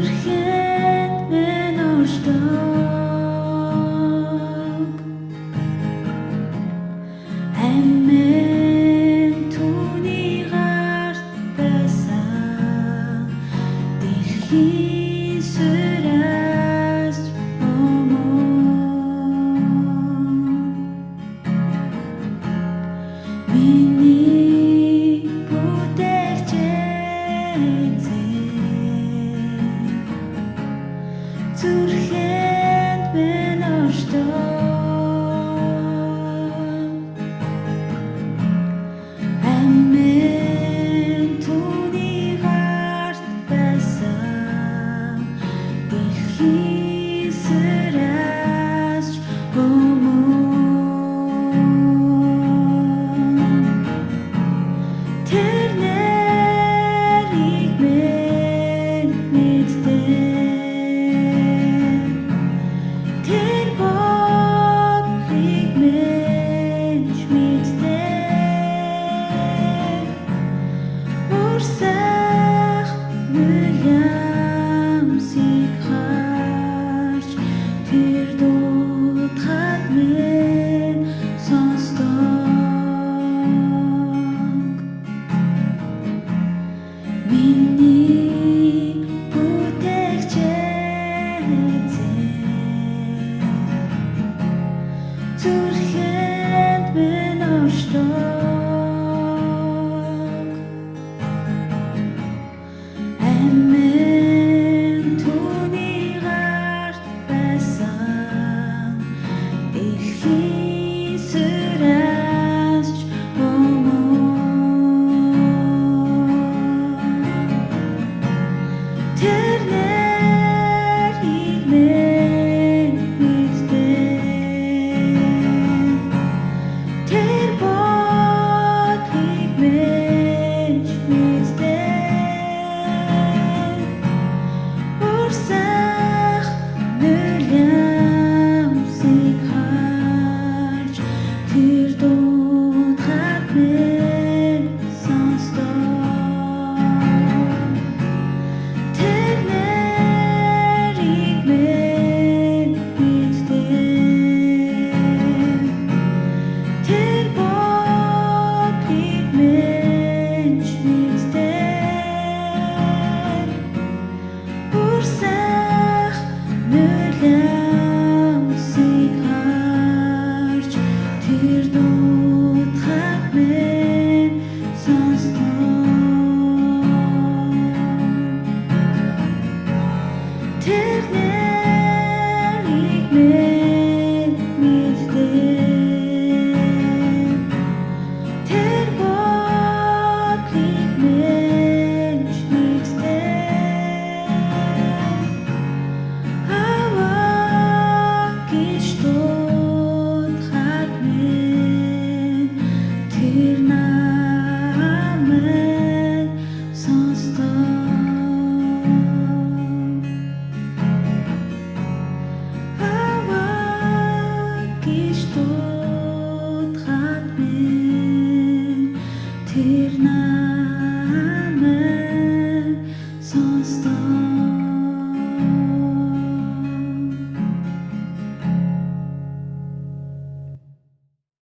Зүрхэнд минь оршдог амин түүний гарт байсан дэлхийн сүрээс миний бүтээгч зүрхэнд минь оршдог амин түүний гарт байсан дэлхийн сүрээс тэр нэрийг минь мэддэг тэр бодлыг минь мэддэг урсах нүлямсыг харж тэр дуудахад минь сонсдог миний бүтээгч зүрхэнд минь оршдог амин түүний гарт байсан дэлхийн сүрээс тэр нэрийг минь мэддэг тэр бодлыг минь мэддэг урсах нүлямсыг харж тэр дуудахад минь сонсдог тэр нэрийг минь мэддэг тэр бодлыг минь мэддэг урсах